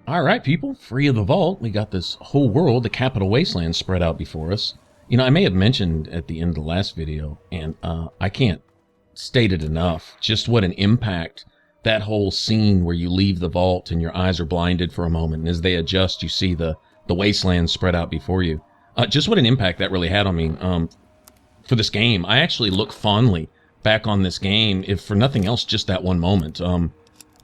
All right, people, free of the vault. We got this whole world, the capital wasteland, spread out before us. You know, I may have mentioned at the end of the last video, and I can't state it enough, just what an impact that whole scene where you leave the vault and your eyes are blinded for a moment, and as they adjust, you see the wasteland spread out before you. Just what an impact that really had on me for this game. I actually look fondly back on this game, if for nothing else, just that one moment.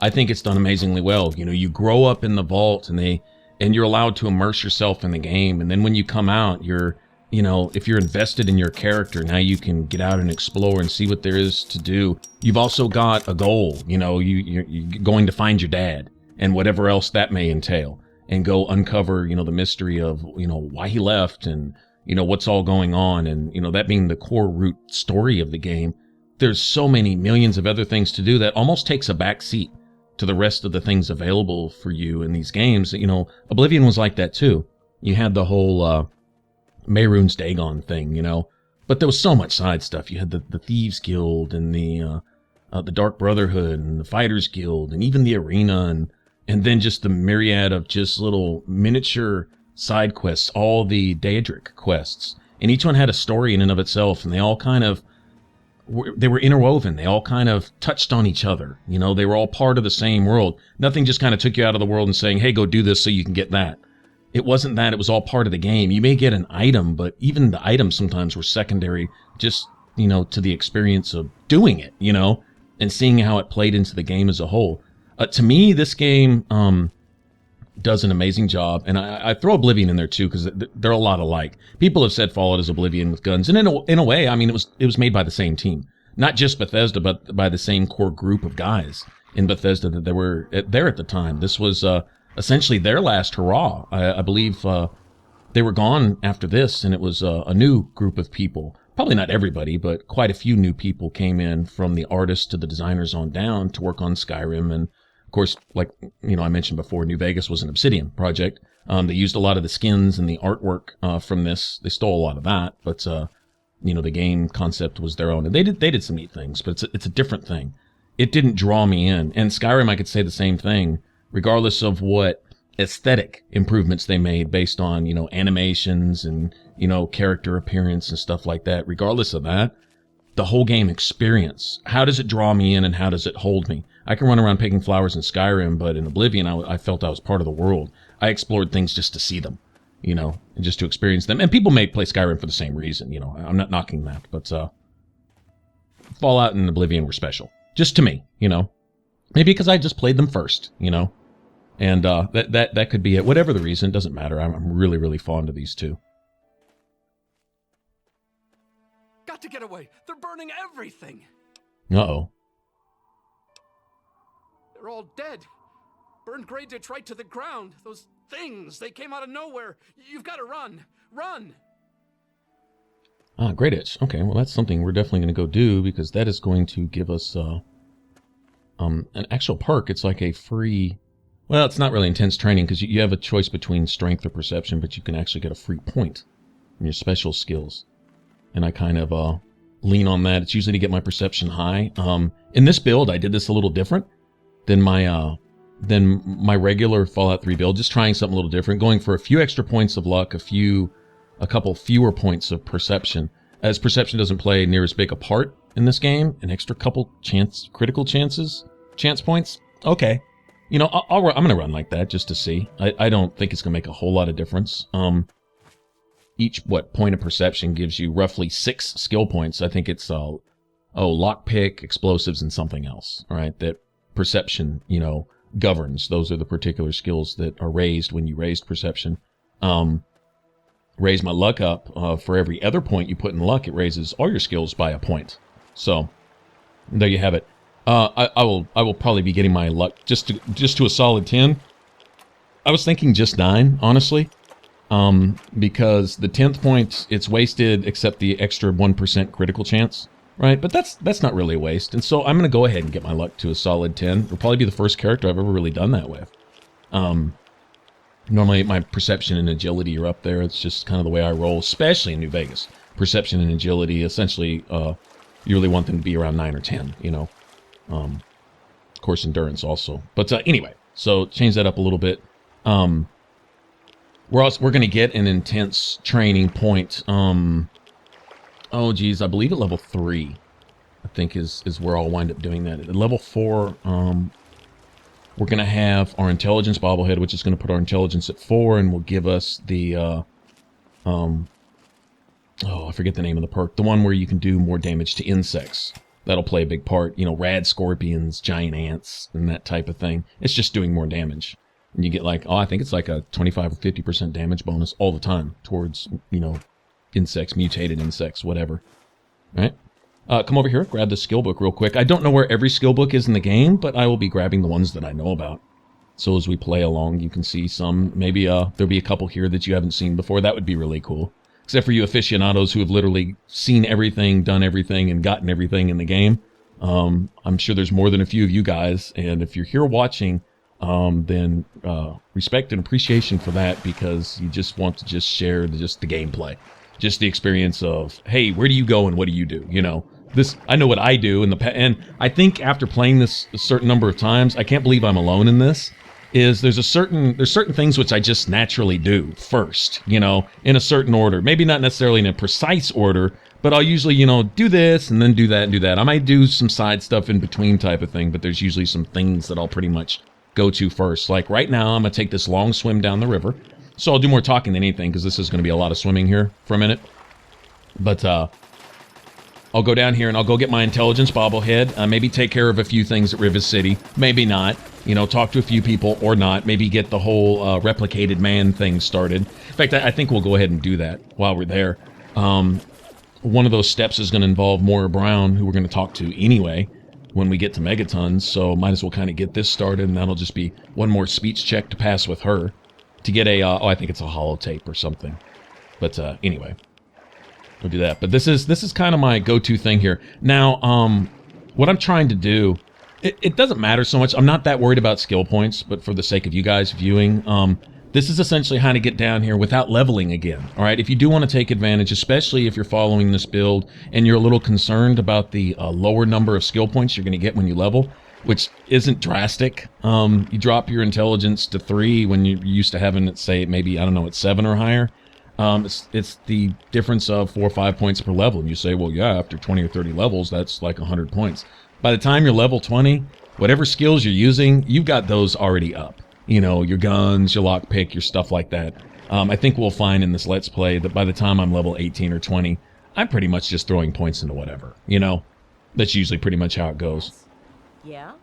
I think it's done amazingly well. You know, you grow up in the vault and you're allowed to immerse yourself in the game. And then when you come out, you know, if you're invested in your character, now you can get out and explore and see what there is to do. You've also got a goal. You know, you're going to find your dad and whatever else that may entail, and go uncover, you know, the mystery of, you know, why he left and, you know, what's all going on. And, you know, that being the core root story of the game, there's so many millions of other things to do that almost takes a back seat to the rest of the things available for you in these games. You know, Oblivion was like that too. You had the whole Mehrunes Dagon thing, you know, but there was so much side stuff. You had the Thieves Guild and the Dark Brotherhood and the Fighters Guild and even the Arena, and then just the myriad of just little miniature side quests, all the Daedric quests, and each one had a story in and of itself, and they all kind of they were interwoven. They all kind of touched on each other. You know, they were all part of the same world. Nothing just kind of took you out of the world and saying, hey, go do this so you can get that. It wasn't that. It was all part of the game. You may get an item, but even the items sometimes were secondary just, you know, to the experience of doing it, you know, and seeing how it played into the game as a whole. To me, this game does an amazing job, and I throw Oblivion in there too because they're a lot alike. People have said Fallout is Oblivion with guns, and in a way, I mean, it was made by the same team, not just Bethesda, but by the same core group of guys in Bethesda that they were there at the time. This was essentially their last hurrah. I believe they were gone after this, and it was a new group of people. Probably not everybody, but quite a few new people came in, from the artists to the designers on down, to work on Skyrim. And of course, like, you know, I mentioned before, New Vegas was an Obsidian project. They used a lot of the skins and the artwork from this. They stole a lot of that, but you know, the game concept was their own, and they did some neat things, but it's a different thing. It didn't draw me in. And Skyrim, I could say the same thing, regardless of what aesthetic improvements they made based on, you know, animations and, you know, character appearance and stuff like that. Regardless of that, the whole game experience, how does it draw me in and how does it hold me? I can run around picking flowers in Skyrim, but in Oblivion, I felt I was part of the world. I explored things just to see them, you know, and just to experience them. And people may play Skyrim for the same reason, you know, I'm not knocking that, but Fallout and Oblivion were special, just to me, you know, maybe because I just played them first, you know, and that could be it. Whatever the reason, it doesn't matter. I'm really, really fond of these two. Got to get away. They're burning everything. Uh-oh. They're all dead. Burned Grey Ditch right to the ground. Those things, they came out of nowhere. You've got to run. Run! Grey Ditch. Okay, well, that's something we're definitely going to go do, because that is going to give us an actual perk. It's like a free... Well, it's not really intense training, because you have a choice between strength or perception, but you can actually get a free point from your special skills. And I kind of lean on that. It's usually to get my perception high. In this build, I did this a little different than my regular Fallout 3 build. Just trying something a little different, going for a few extra points of luck, a couple fewer points of perception, as perception doesn't play near as big a part in this game. An extra couple chance points. Okay, you know, I'm gonna run like that just to see. I don't think it's gonna make a whole lot of difference. Each point of perception gives you roughly 6 skill points. I think it's lockpick, explosives, and something else. All right, that perception, you know, governs. Those are the particular skills that are raised when you raise perception. Raise my luck up. For every other point you put in luck, it raises all your skills by a point. So there you have it. I will probably be getting my luck just to a solid 10. I was thinking just 9, honestly. Because the 10th point, it's wasted except the extra 1% critical chance, right? But that's not really a waste. And so I'm going to go ahead and get my luck to a solid 10. It'll probably be the first character I've ever really done that with. Normally my perception and agility are up there. It's just kind of the way I roll, especially in New Vegas. Perception and agility, essentially, you really want them to be around 9 or 10, you know. Of course, endurance also. But anyway, so change that up a little bit. We're going to get an intense training point. Oh geez, I believe at level 3, I think is where I'll wind up doing that. At level 4, we're going to have our Intelligence Bobblehead, which is going to put our intelligence at 4, and will give us the, oh, I forget the name of the perk. The one where you can do more damage to insects. That'll play a big part. You know, rad scorpions, giant ants, and that type of thing. It's just doing more damage. And you get like, oh, I think it's like a 25 or 50% damage bonus all the time towards, you know, insects, mutated insects, whatever. All right? Come over here, grab the skill book real quick. I don't know where every skill book is in the game, but I will be grabbing the ones that I know about. So as we play along, you can see some. Maybe there'll be a couple here that you haven't seen before. That would be really cool. Except for you aficionados who have literally seen everything, done everything, and gotten everything in the game. I'm sure there's more than a few of you guys. And if you're here watching, then respect and appreciation for that, because you just want to just share the gameplay. Just the experience of, hey, where do you go and what do you do? You know, this, I know what I do in the and I think after playing this a certain number of times, I can't believe I'm alone in this, is there's certain things which I just naturally do first, you know, in a certain order. Maybe not necessarily in a precise order, but I'll usually, you know, do this and then do that and do that. I might do some side stuff in between type of thing, but there's usually some things that I'll pretty much go to first. Like right now, I'm going to take this long swim down the river. So I'll do more talking than anything, because this is going to be a lot of swimming here for a minute. But I'll go down here and I'll go get my Intelligence Bobblehead. Maybe take care of a few things at Rivet City. Maybe not. You know, talk to a few people or not. Maybe get the whole replicated man thing started. In fact, I think we'll go ahead and do that while we're there. One of those steps is going to involve Moira Brown, who we're going to talk to anyway when we get to Megatons. So might as well kind of get this started, and that'll just be one more speech check to pass with her. To get a, oh, I think it's a holotape or something. But anyway, we'll do that. But this is kind of my go-to thing here. Now, what I'm trying to do, it doesn't matter so much. I'm not that worried about skill points, but for the sake of you guys viewing, this is essentially how to get down here without leveling again. All right, if you do want to take advantage, especially if you're following this build and you're a little concerned about the lower number of skill points you're going to get when you level, which isn't drastic. You drop your intelligence to 3 when you're used to having it, say, maybe, I don't know, it's 7 or higher. It's the difference of 4 or 5 points per level. And you say, well, yeah, after 20 or 30 levels, that's like 100 points. By the time you're level 20, whatever skills you're using, you've got those already up. You know, your guns, your lockpick, your stuff like that. I think we'll find in this Let's Play that by the time I'm level 18 or 20, I'm pretty much just throwing points into whatever. You know, that's usually pretty much how it goes. Yeah?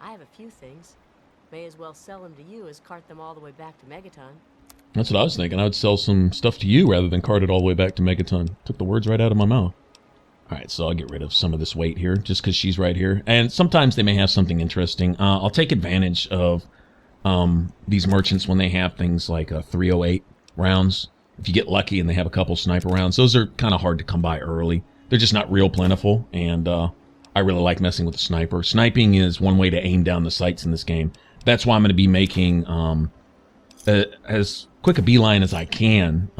I have a few things. May as well sell them to you as cart them all the way back to Megaton. That's what I was thinking. I would sell some stuff to you rather than cart it all the way back to Megaton. Took the words right out of my mouth. Alright, so I'll get rid of some of this weight here, just because she's right here. And sometimes they may have something interesting. I'll take advantage of these merchants when they have things like 308 rounds. If you get lucky and they have a couple sniper rounds, those are kind of hard to come by early. They're just not real plentiful, and I really like messing with the sniper. Sniping is one way to aim down the sights in this game. That's why I'm going to be making as quick a beeline as I can,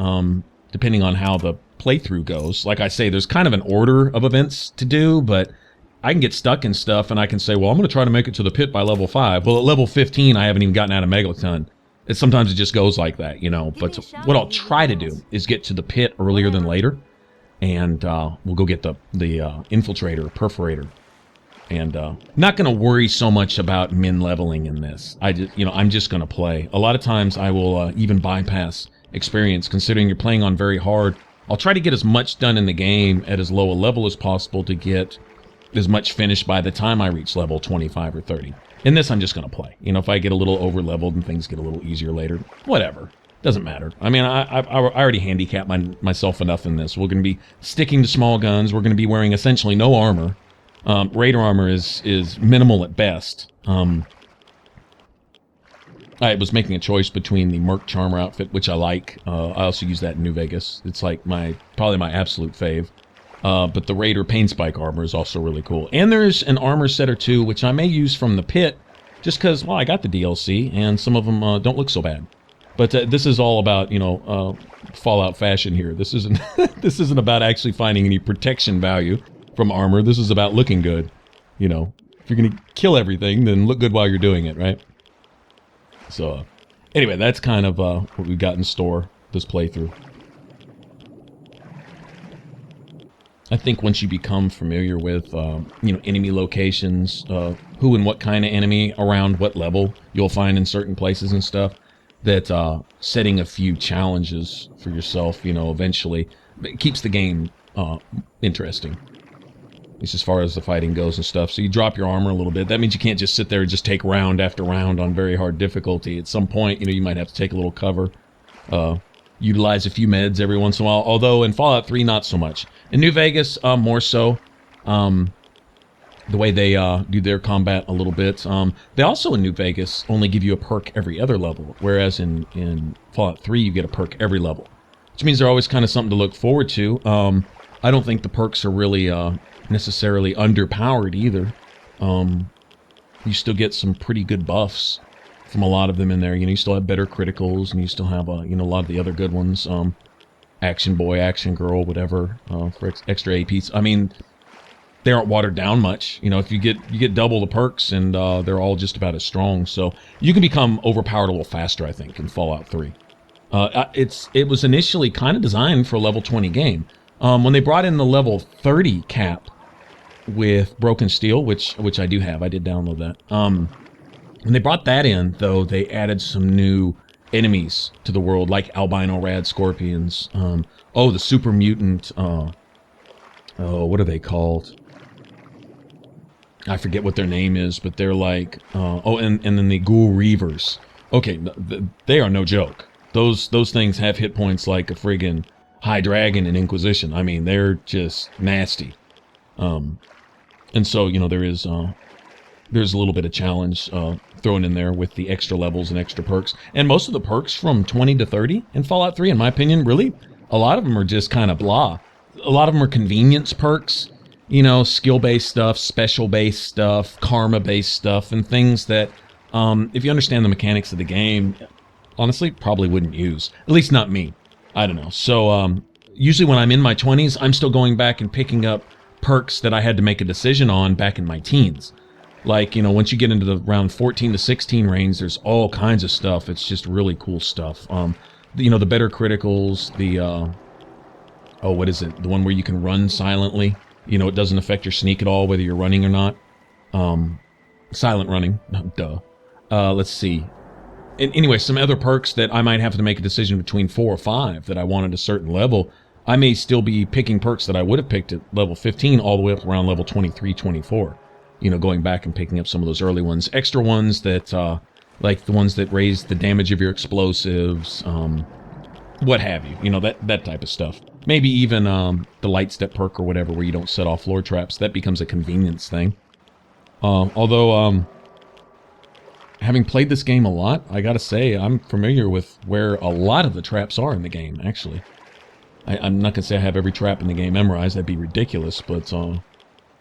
depending on how the playthrough goes. Like I say, there's kind of an order of events to do, but I can get stuck in stuff, and I can say, well, I'm going to try to make it to the pit by level 5. Well, at level 15, I haven't even gotten out of Megaton. Sometimes it just goes like that, you know. But what I'll try to do is get to the pit earlier than later. And we'll go get the infiltrator, perforator, and not going to worry so much about min leveling in this. I'm just going to play. A lot of times I will even bypass experience, considering you're playing on very hard. I'll try to get as much done in the game at as low a level as possible to get as much finished by the time I reach level 25 or 30. In this, I'm just going to play. You know, if I get a little over leveled and things get a little easier later, whatever. Doesn't matter. I mean, I already handicapped myself enough in this. We're going to be sticking to small guns. We're going to be wearing essentially no armor. Raider armor is minimal at best. I was making a choice between the Merc Charmer outfit, which I like. I also use that in New Vegas. It's like probably my absolute fave. But the Raider Pain Spike armor is also really cool. And there's an armor set or two, which I may use from the pit, just because, well, I got the DLC, and some of them don't look so bad. But this is all about, you know, Fallout fashion here. This isn't this isn't about actually finding any protection value from armor. This is about looking good, you know. If you're gonna kill everything, then look good while you're doing it, right? So, anyway, that's kind of what we've got in store this playthrough. I think once you become familiar with, enemy locations, who and what kind of enemy around what level you'll find in certain places and stuff, that setting a few challenges for yourself, eventually, it keeps the game interesting. At least as far as the fighting goes and stuff. So you drop your armor a little bit. That means you can't just sit there and just take round after round on very hard difficulty. At some point, you might have to take a little cover. Utilize a few meds every once in a while. Although in Fallout 3, not so much. In New Vegas, more so. The way they do their combat a little bit. They also, in New Vegas, only give you a perk every other level. Whereas in Fallout 3, you get a perk every level. Which means they're always kind of something to look forward to. I don't think the perks are really necessarily underpowered either. You still get some pretty good buffs from a lot of them in there. You still have better criticals, and you still have a lot of the other good ones. Action boy, action girl, whatever, for extra APs. I mean, they aren't watered down much. If you get double the perks, and they're all just about as strong. So you can become overpowered a little faster, I think, in Fallout 3. It was initially kind of designed for a level 20 game. When they brought in the level 30 cap with Broken Steel, which I do have, I did download that. When they brought that in, though, they added some new enemies to the world, like albino rad scorpions. The super mutant. What are they called? I forget what their name is, but they're like. And then the ghoul reavers. Okay, they are no joke. Those things have hit points like a friggin' High Dragon in Inquisition. I mean, they're just nasty. And so, there's a little bit of challenge thrown in there with the extra levels and extra perks. And most of the perks from 20 to 30 in Fallout 3, in my opinion, really, a lot of them are just kind of blah. A lot of them are convenience perks, skill-based stuff, special-based stuff, karma-based stuff, and things that, if you understand the mechanics of the game, honestly, probably wouldn't use. At least not me. I don't know. So, usually when I'm in my 20s, I'm still going back and picking up perks that I had to make a decision on back in my teens. Like, once you get into the around 14 to 16 range, there's all kinds of stuff. It's just really cool stuff. The better criticals, what is it? The one where you can run silently. It doesn't affect your sneak at all, whether you're running or not. Silent running. Duh. Let's see. And anyway, some other perks that I might have to make a decision between 4 or 5 that I want at a certain level. I may still be picking perks that I would have picked at level 15 all the way up around level 23, 24. Going back and picking up some of those early ones. Extra ones that, like the ones that raise the damage of your explosives, what have you. That type of stuff. Maybe even the light step perk or whatever where you don't set off floor traps. That becomes a convenience thing. Although, having played this game a lot, I gotta say, I'm familiar with where a lot of the traps are in the game, actually. I'm not gonna say I have every trap in the game memorized, that'd be ridiculous, but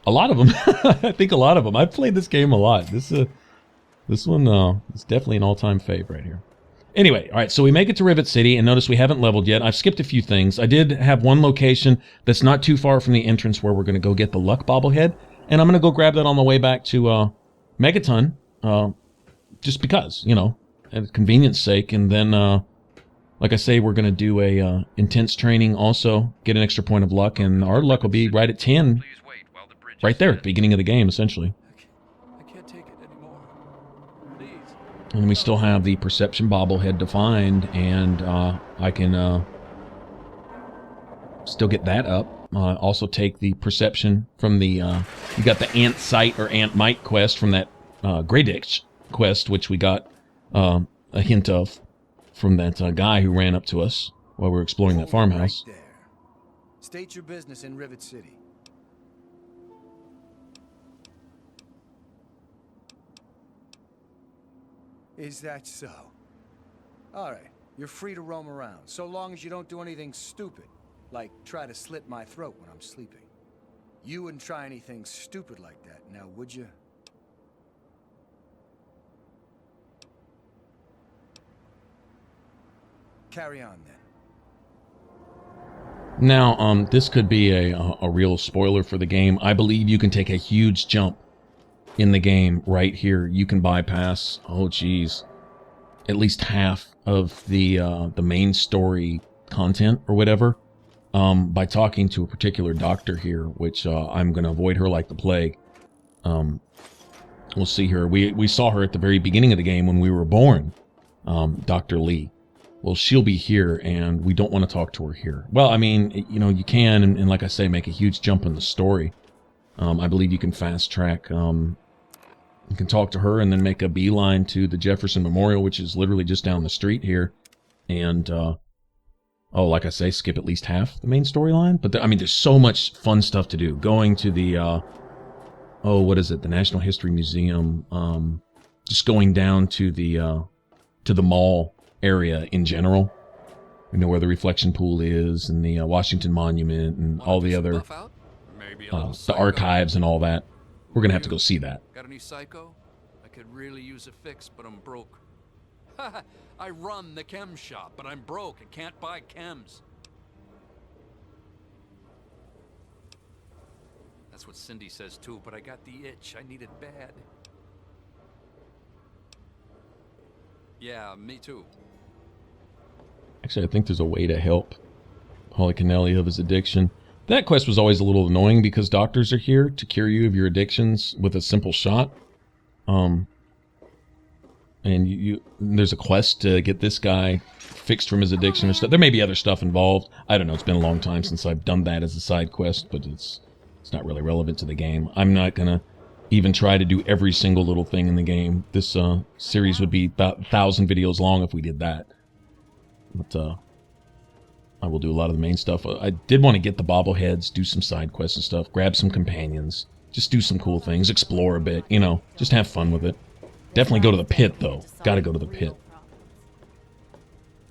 a lot of them, I think a lot of them. I've played this game a lot. This one is definitely an all-time fave right here. Anyway, all right, so we make it to Rivet City, and notice we haven't leveled yet. I've skipped a few things. I did have one location that's not too far from the entrance where we're going to go get the luck bobblehead, and I'm going to go grab that on the way back to Megaton, just because, at convenience sake, and then, like I say, we're going to do a intense training also, get an extra point of luck, and our luck will be right at 10, right there at the beginning of the game, essentially. I can't take it anymore. Please. And we still have the perception bobblehead to find, and I can still get that up. Also take the perception from the, you got the ant sight or ant mite quest from that Grey Ditch quest, which we got a hint of from that guy who ran up to us while we were exploring that farmhouse. Right there. State your business in Rivet City. Is that so? All right, you're free to roam around, so long as you don't do anything stupid, like try to slit my throat when I'm sleeping. You wouldn't try anything stupid like that, now would you? Carry on, then. Now, this could be a real spoiler for the game. I believe you can take a huge jump in the game right here, you can bypass, oh geez, at least half of the main story content or whatever, by talking to a particular doctor here, which I'm going to avoid her like the plague. We'll see her. We saw her at the very beginning of the game when we were born, Dr. Lee. Well, she'll be here, and we don't want to talk to her here. Well, I mean, you know, you can, and like I say, make a huge jump in the story. I believe you can fast track. You can talk to her and then make a beeline to the Jefferson Memorial, which is literally just down the street here. And, oh, like I say, skip at least half the main storyline. But, I mean, there's so much fun stuff to do. Going to the, oh, what is it? The National History Museum. Just going down to the mall area in general. You know where the reflection pool is, and the Washington Monument, and all the other, the archives and all that. We're gonna have to go see that. Got any psycho? I could really use a fix, but I'm broke. I run the chem shop, but I'm broke. I can't buy chems. That's what Cindy says too, but I got the itch. I need it bad. Yeah, me too. Actually, I think there's a way to help Holly Kennelly of his addiction. That quest was always a little annoying because doctors are here to cure you of your addictions with a simple shot. And there's a quest to get this guy fixed from his addiction or stuff. There may be other stuff involved. I don't know. It's been a long time since I've done that as a side quest, but it's not really relevant to the game. I'm not gonna even try to do every single little thing in the game. This series would be about 1,000 videos long if we did that. But I will do a lot of the main stuff. I did want to get the bobbleheads, do some side quests and stuff, grab some companions, just do some cool things, explore a bit, you know, just have fun with it. Definitely go to the pit, though. Gotta go to the pit.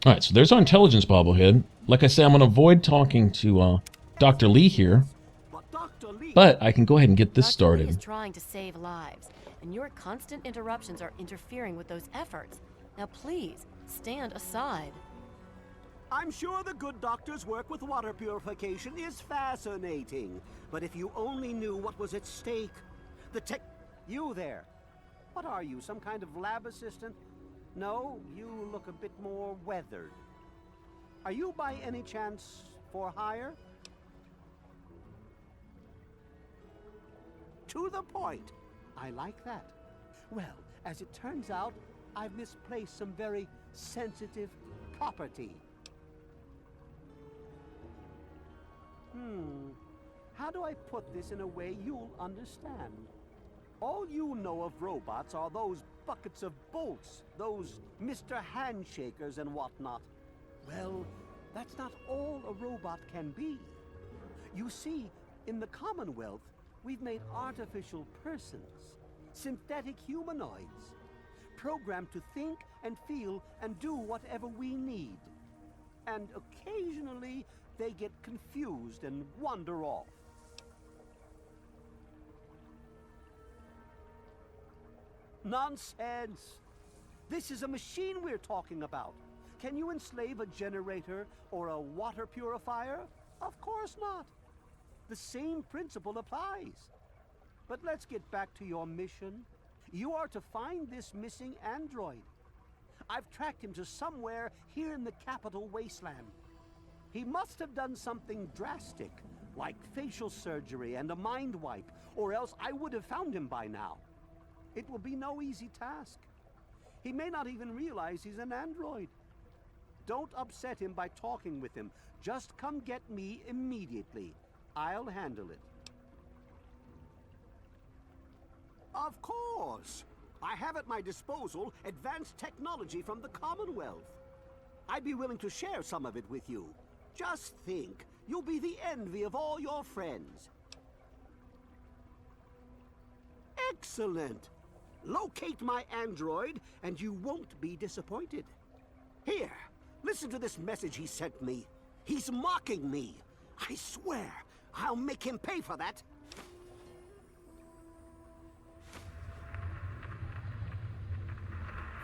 Alright, so there's our intelligence bobblehead. Like I said, I'm going to avoid talking to Dr. Lee here. But I can go ahead and get this started. Dr. Lee is trying to save lives, and your constant interruptions are interfering with those efforts. Now please, stand aside. I'm sure the good doctor's work with water purification is fascinating. But if you only knew what was at stake, You there. What are you, some kind of lab assistant? No, you look a bit more weathered. Are you by any chance for hire? To the point. I like that. Well, as it turns out, I've misplaced some very sensitive property. How do I put this in a way you'll understand? All you know of robots are those buckets of bolts, those Mr. Handshakers and whatnot. Well, that's not all a robot can be. You see, in the Commonwealth, we've made artificial persons, synthetic humanoids, programmed to think and feel and do whatever we need. And occasionally, they get confused and wander off. Nonsense! This is a machine we're talking about. Can you enslave a generator or a water purifier? Of course not. The same principle applies. But let's get back to your mission. You are to find this missing android. I've tracked him to somewhere here in the capital wasteland. He must have done something drastic, like facial surgery and a mind wipe, or else I would have found him by now. It will be no easy task. He may not even realize he's an android. Don't upset him by talking with him. Just come get me immediately. I'll handle it. Of course. I have at my disposal advanced technology from the Commonwealth. I'd be willing to share some of it with you. Just think, you'll be the envy of all your friends. Excellent! Locate my android, and you won't be disappointed. Here, listen to this message he sent me. He's mocking me. I swear, I'll make him pay for that.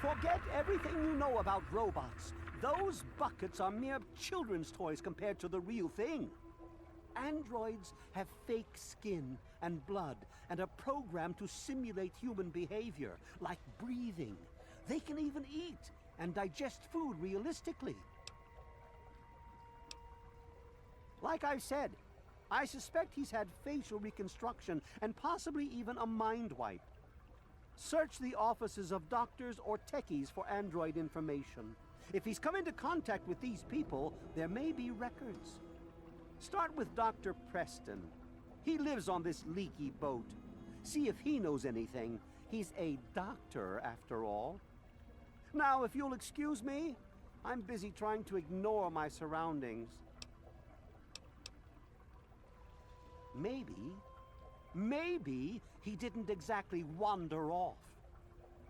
Forget everything you know about robots. Those buckets are mere children's toys compared to the real thing. Androids have fake skin and blood and are programmed to simulate human behavior, like breathing. They can even eat and digest food realistically. Like I said, I suspect he's had facial reconstruction and possibly even a mind wipe. Search the offices of doctors or techies for android information. If he's come into contact with these people, there may be records. Start with Dr. Preston. He lives on this leaky boat. See if he knows anything. He's a doctor, after all. Now, if you'll excuse me, I'm busy trying to ignore my surroundings. Maybe he didn't exactly wander off.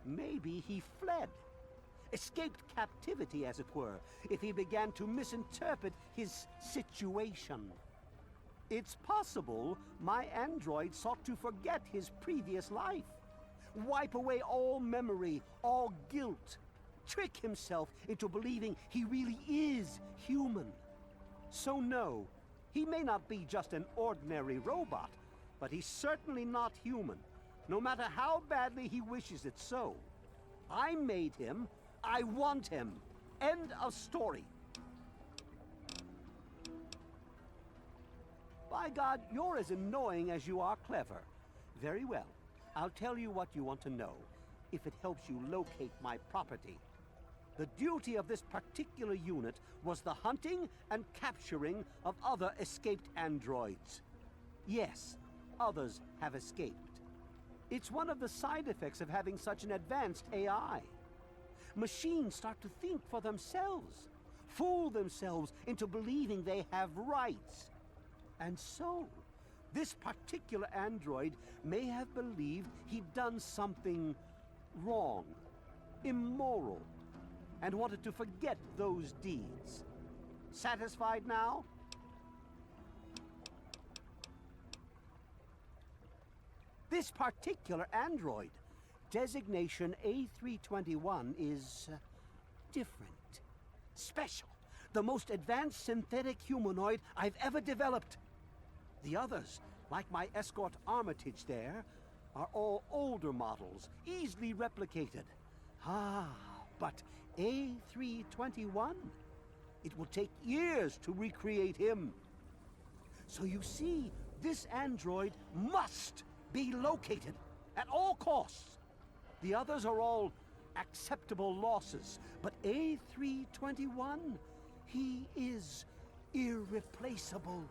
Maybe he fled. Escaped captivity, as it were, if he began to misinterpret his situation. It's possible my android sought to forget his previous life, wipe away all memory, all guilt, trick himself into believing he really is human. So no, he may not be just an ordinary robot, but he's certainly not human, no matter how badly he wishes it so. I made him. I want him. End of story. By God, you're as annoying as you are clever. Very well. I'll tell you what you want to know, if it helps you locate my property. The duty of this particular unit was the hunting and capturing of other escaped androids. Yes, others have escaped. It's one of the side effects of having such an advanced AI. Machines start to think for themselves, fool themselves into believing they have rights. And so, this particular android may have believed he'd done something wrong, immoral, and wanted to forget those deeds. Satisfied now? This particular android, designation A321, is different, special, the most advanced synthetic humanoid I've ever developed. The others, like my escort Armitage there, are all older models, easily replicated. But A321, it will take years to recreate him. So you see, this android must be located at all costs. The others are all acceptable losses, but A321, he is irreplaceable.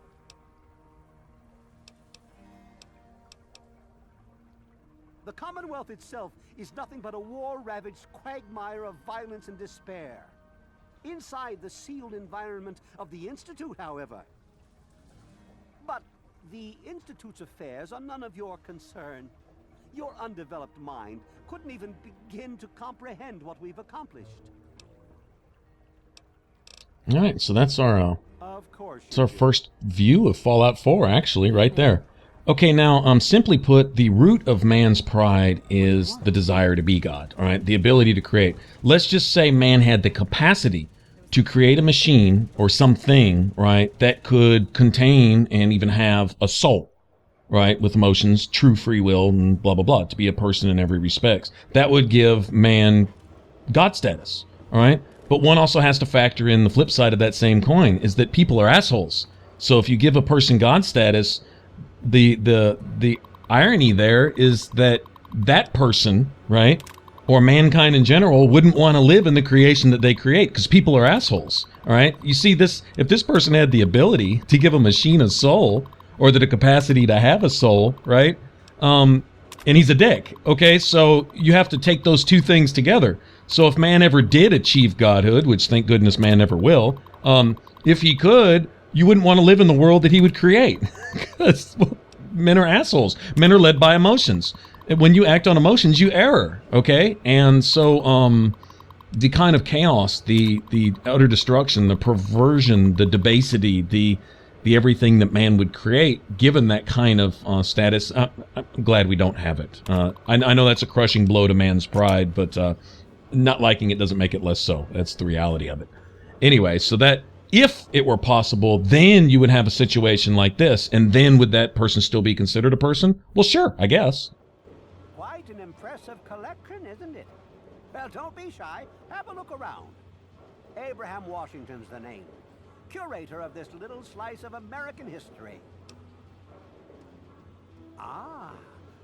The Commonwealth itself is nothing but a war-ravaged quagmire of violence and despair. Inside the sealed environment of the Institute, however. But the Institute's affairs are none of your concern. Your undeveloped mind couldn't even begin to comprehend what we've accomplished. All right, so that's our Of course. it's our first view of Fallout 4, actually, right there. Okay, now, simply put, the root of man's pride is the desire to be God, all right? The ability to create. Let's just say man had the capacity to create a machine or something, right, that could contain and even have a soul, right, with emotions, true free will, and blah, blah, blah, to be a person in every respect. That would give man God status, all right? But one also has to factor in the flip side of that same coin, is that people are assholes. So if you give a person God status, the irony there is that that person, right, or mankind in general, wouldn't want to live in the creation that they create, because people are assholes, all right? You see, this, if this person had the ability to give a machine a soul, or the capacity to have a soul, right, and he's a dick, okay? So you have to take those two things together. So if man ever did achieve godhood, which thank goodness man never will, if he could, you wouldn't want to live in the world that he would create, because men are assholes. Men are led by emotions. When you act on emotions, you err, okay? And so the kind of chaos, the utter destruction, the perversion, the debasity, the everything that man would create, given that kind of status, I'm glad we don't have it. I know that's a crushing blow to man's pride, but not liking it doesn't make it less so. That's the reality of it. Anyway, so that if it were possible, then you would have a situation like this, and then would that person still be considered a person? Well, sure, I guess. Quite an impressive collection, isn't it? Well, don't be shy. Have a look around. Abraham Washington's the name. Curator of this little slice of American history. Ah,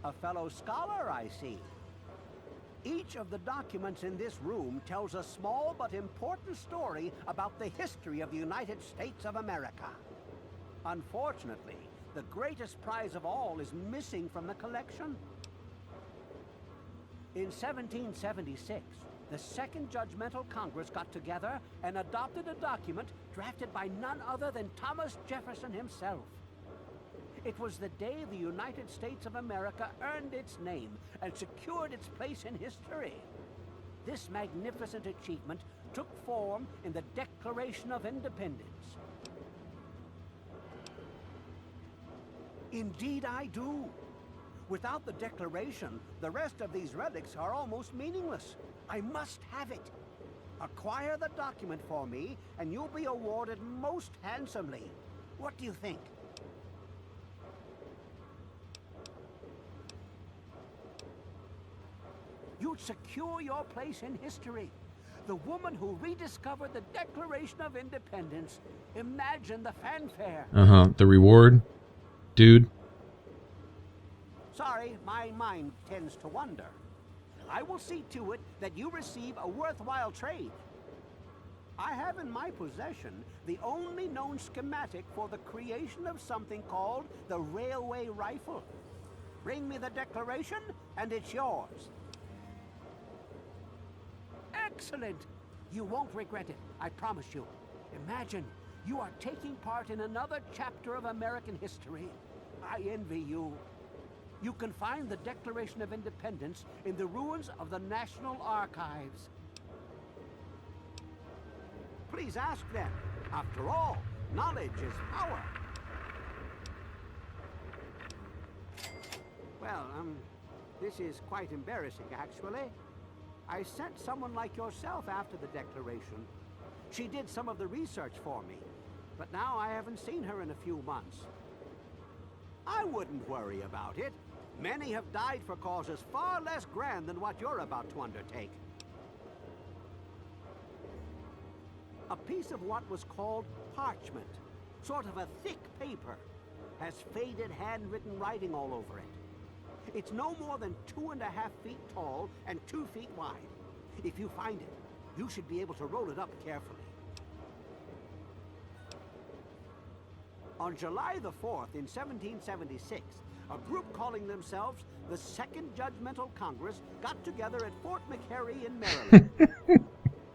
a fellow scholar, I see. Each of the documents in this room tells a small but important story about the history of the United States of America. Unfortunately, the greatest prize of all is missing from the collection. In 1776, the Second Judgmental Congress got together and adopted a document drafted by none other than Thomas Jefferson himself. It was the day the United States of America earned its name and secured its place in history. This magnificent achievement took form in the Declaration of Independence. Indeed I do. Without the Declaration, the rest of these relics are almost meaningless. I must have it. Acquire the document for me, and you'll be awarded most handsomely. What do you think? You'd secure your place in history. The woman who rediscovered the Declaration of Independence. Imagine the fanfare. The reward, dude. Sorry, my mind tends to wander. I will see to it that you receive a worthwhile trade. I have in my possession the only known schematic for the creation of something called the railway rifle. Bring me the Declaration, and it's yours. Excellent! You won't regret it, I promise you. Imagine, you are taking part in another chapter of American history. I envy you. You can find the Declaration of Independence in the ruins of the National Archives. Please ask them. After all, knowledge is power. Well, this is quite embarrassing, actually. I sent someone like yourself after the Declaration. She did some of the research for me, but now I haven't seen her in a few months. I wouldn't worry about it. Many have died for causes far less grand than what you're about to undertake. A piece of what was called parchment, sort of a thick paper, has faded handwritten writing all over it. It's no more than 2.5 feet tall and 2 feet wide. If you find it, you should be able to roll it up carefully. On July the 4th in 1776, a group calling themselves the Second Judgmental Congress got together at Fort McHenry in Maryland.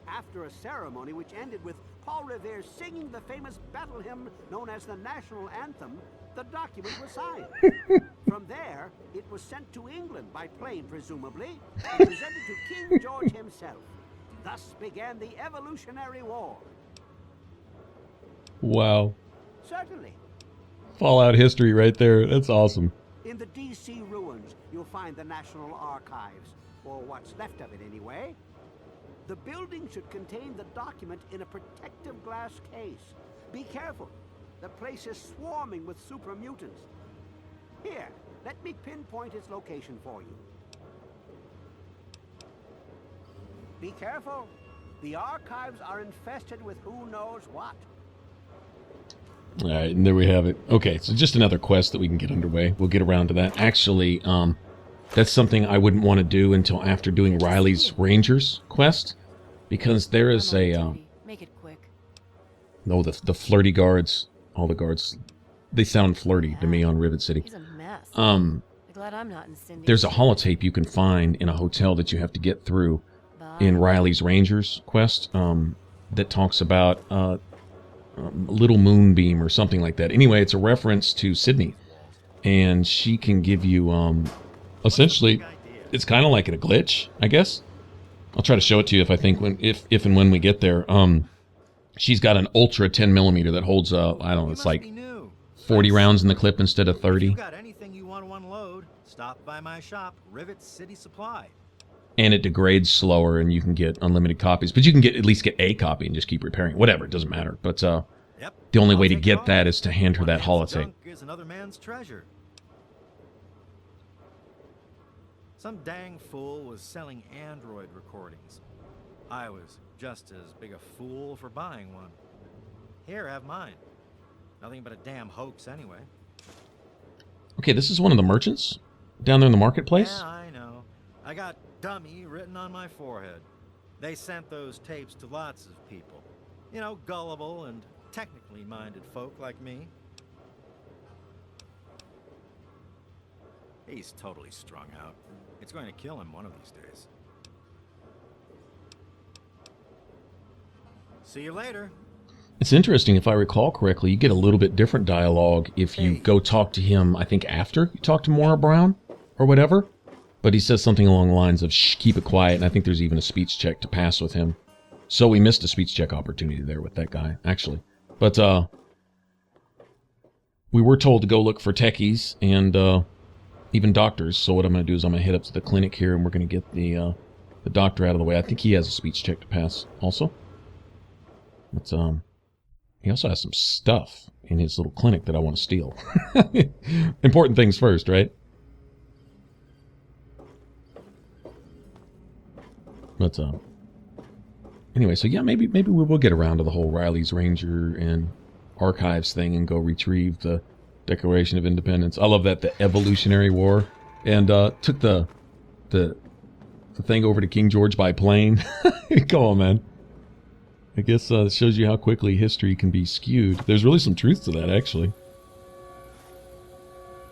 After a ceremony which ended with Paul Revere singing the famous battle hymn known as the National Anthem, the document was signed. From there, it was sent to England by plane, presumably, and presented to King George himself. Thus began the Evolutionary War. Wow. Certainly. Fallout history right there. That's awesome. In the D.C. ruins, you'll find the National Archives, or what's left of it anyway. The building should contain the document in a protective glass case. Be careful. The place is swarming with super mutants. Here, let me pinpoint its location for you. Be careful. The archives are infested with who knows what. All right, and there we have it. Okay, so just another quest that we can get underway. We'll get around to that. Actually, that's something I wouldn't want to do until after doing Riley's Rangers quest, because there is a Make it quick. no, the flirty guards. All the guards, they sound flirty to me on Rivet City. He's a mess. I'm glad I'm not in Cindy's. There's a holotape you can find in a hotel that you have to get through Bye. in Riley's Rangers quest that talks about Little Moonbeam or something like that. Anyway, it's a reference to Sydney, and she can give you essentially, it's kind of like a glitch, I guess. I'll try to show it to you if I think if and when we get there. She's got an ultra 10mm that holds I don't know, it's like 40 rounds in the clip instead of 30. If you got anything you want to unload, stop by my shop, Rivet City Supply. and it degrades slower, and you can get unlimited copies. But you can at least get a copy and just keep repairing it. Whatever, it doesn't matter. But the only way to get that is to hand her that holotape. Is another man's treasure. Some dang fool was selling Android recordings. I was just as big a fool for buying one. Here, have mine. Nothing but a damn hoax anyway. Okay, this is one of the merchants down there in the marketplace. Yeah, I know. I got dummy written on my forehead. They sent those tapes to lots of people. You know, gullible and technically minded folk like me. He's totally strung out. It's going to kill him one of these days. See you later. It's interesting, if I recall correctly, you get a little bit different dialogue if you go talk to him, I think, after you talk to Maura Brown or whatever. But he says something along the lines of, shh, keep it quiet, and I think there's even a speech check to pass with him. So we missed a speech check opportunity there with that guy, actually. But we were told to go look for techies and even doctors. So what I'm going to do is I'm going to head up to the clinic here, and we're going to get the doctor out of the way. I think he has a speech check to pass also. But he also has some stuff in his little clinic that I want to steal. Important things first, right? But anyway, so yeah, maybe we will get around to the whole Riley's Ranger and Archives thing and go retrieve the Declaration of Independence. I love that, the Evolutionary War, and took the thing over to King George by plane. Come on, man. I guess it shows you how quickly history can be skewed. There's really some truth to that, actually.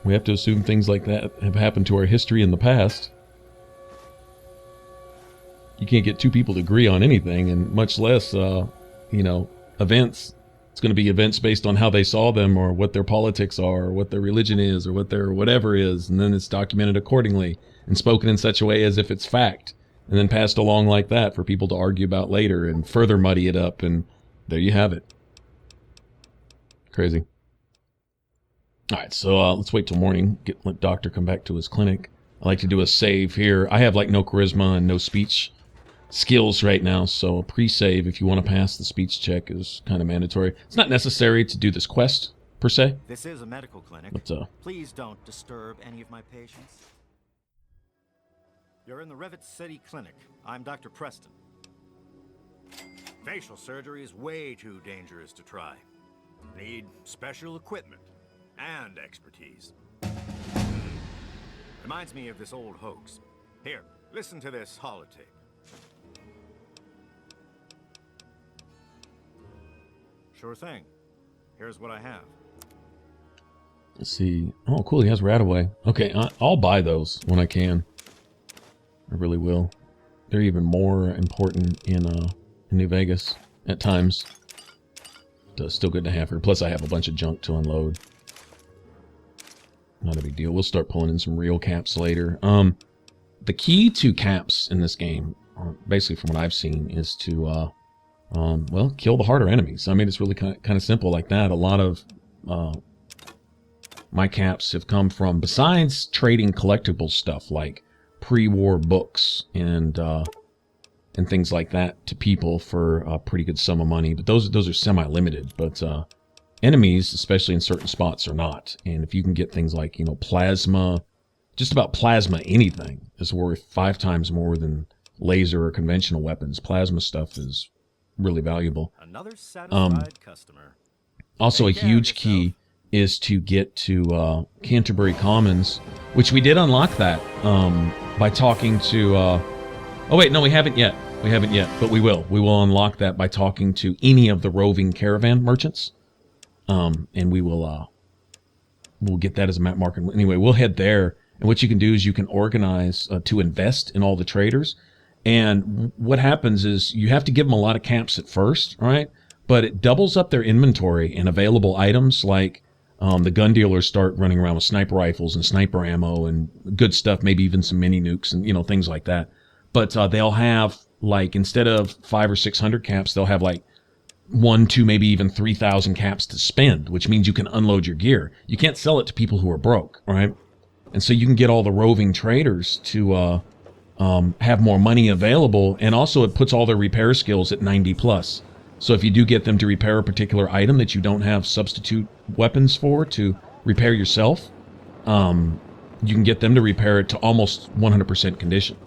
We have to assume things like that have happened to our history in the past. You can't get two people to agree on anything, and much less, you know, events. It's going to be events based on how they saw them, or what their politics are, or what their religion is, or what their whatever is, and then it's documented accordingly and spoken in such a way as if it's fact, and then passed along like that for people to argue about later and further muddy it up, and there you have it. Crazy. All right, so let's wait till morning. Let Doctor come back to his clinic. I like to do a save here. I have like no charisma and no speech skills right now, so a pre-save if you want to pass the speech check is kind of mandatory. It's not necessary to do this quest per se. This is a medical clinic. But, please don't disturb any of my patients. You're in the Rivet City clinic. I'm Dr. Preston. Facial surgery is way too dangerous to try. Need special equipment and expertise. Reminds me of this old hoax. Here, listen to this holotape. Sure thing. Here's what I have. let's see. Oh, cool. He has Rataway. Okay, I'll buy those when I can. I really will. They're even more important in New Vegas at times. But, still good to have her. Plus, I have a bunch of junk to unload. Not a big deal. We'll start pulling in some real caps later. The key to caps in this game, basically from what I've seen, is to, well, kill the harder enemies. I mean, it's really kind of simple like that. A lot of my caps have come from, besides trading collectible stuff like pre-war books and things like that to people for a pretty good sum of money. But those are semi-limited. But enemies, especially in certain spots, are not. And if you can get things like, you know, plasma, just about plasma anything is worth 5 times more than laser or conventional weapons. Plasma stuff is really valuable. Another satisfied customer. Also, a huge key is to get to Canterbury Commons, which we did unlock that by talking to... oh, wait, no, we haven't yet. We haven't yet, but we will. We will unlock that by talking to any of the roving caravan merchants. And we will we'll get that as a map marker. Anyway, we'll head there. And what you can do is you can organize to invest in all the traders. And what happens is you have to give them a lot of caps at first, right? But it doubles up their inventory and available items, like the gun dealers start running around with sniper rifles and sniper ammo and good stuff, maybe even some mini nukes and, you know, things like that. But they'll have, like, instead of 500 or 600 caps, they'll have like 1, 2, maybe even 3,000 caps to spend, which means you can unload your gear. You can't sell it to people who are broke, right? And so you can get all the roving traders to have more money available, and also it puts all their repair skills at 90 plus. So if you do get them to repair a particular item that you don't have substitute weapons for to repair yourself, you can get them to repair it to almost 100% condition.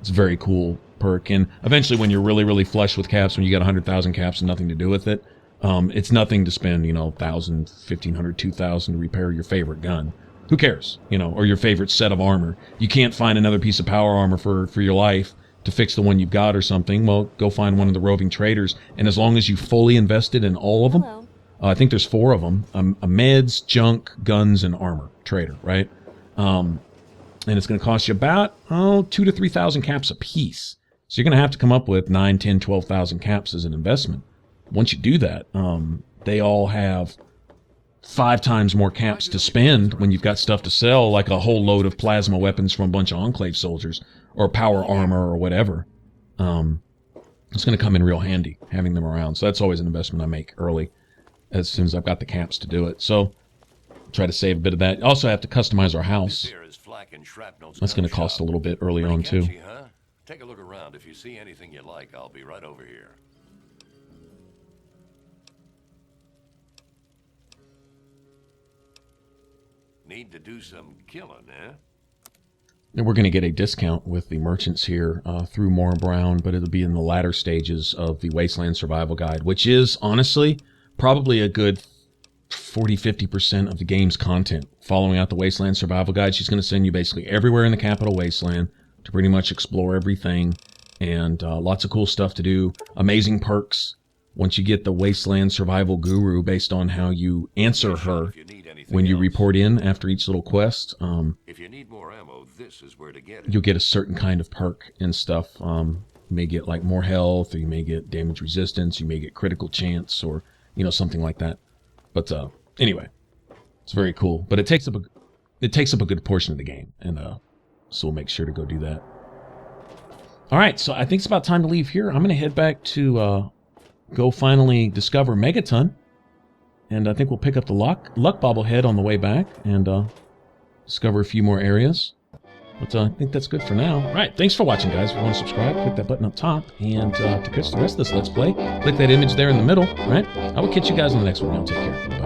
It's a very cool perk, and eventually when you're really, really flush with caps, when you got 100,000 caps and nothing to do with it, it's nothing to spend, 1,000, 1,500, 2,000 to repair your favorite gun. Who cares, or your favorite set of armor. You can't find another piece of power armor for your life to fix the one you've got or something. Well, go find one of the roving traders, and as long as you fully invested in all of them, I think there's 4 of them, a meds, junk, guns, and armor trader, right? And it's going to cost you about 2,000 to 3,000 caps a piece. So you're going to have to come up with 9, 10, 12,000 caps as an investment. Once you do that, they all have 5 times more caps to spend when you've got stuff to sell, like a whole load of plasma weapons from a bunch of Enclave soldiers, or power armor, or whatever. It's going to come in real handy, having them around. So that's always an investment I make early, as soon as I've got the caps to do it. So try to save a bit of that. Also, I have to customize our house. That's going to cost a little bit early on, too. Take a look around. If you see anything you like, I'll be right over here. Need to do some killing, eh? And we're going to get a discount with the merchants here through Moore Brown, but it'll be in the latter stages of the Wasteland Survival Guide, which is, honestly, probably a good 40-50% of the game's content. Following out the Wasteland Survival Guide, she's going to send you basically everywhere in the Capital Wasteland to pretty much explore everything, and lots of cool stuff to do. Amazing perks once you get the Wasteland Survival Guru based on how you answer her when you report in after each little quest. If you need more ammo, this is where to get it. You'll get a certain kind of perk and stuff. You may get like more health, or you may get damage resistance, you may get critical chance, or something like that. But anyway, it's very cool. But it takes up a good portion of the game, and so we'll make sure to go do that. All right, so I think it's about time to leave here. I'm going to head back to go finally discover Megaton, and I think we'll pick up the luck bobblehead on the way back and discover a few more areas. But I think that's good for now. All right, thanks for watching, guys. If you want to subscribe, click that button up top, and to catch the rest of this Let's Play, click that image there in the middle. All right, I will catch you guys in the next one. Y'all take care. Bye.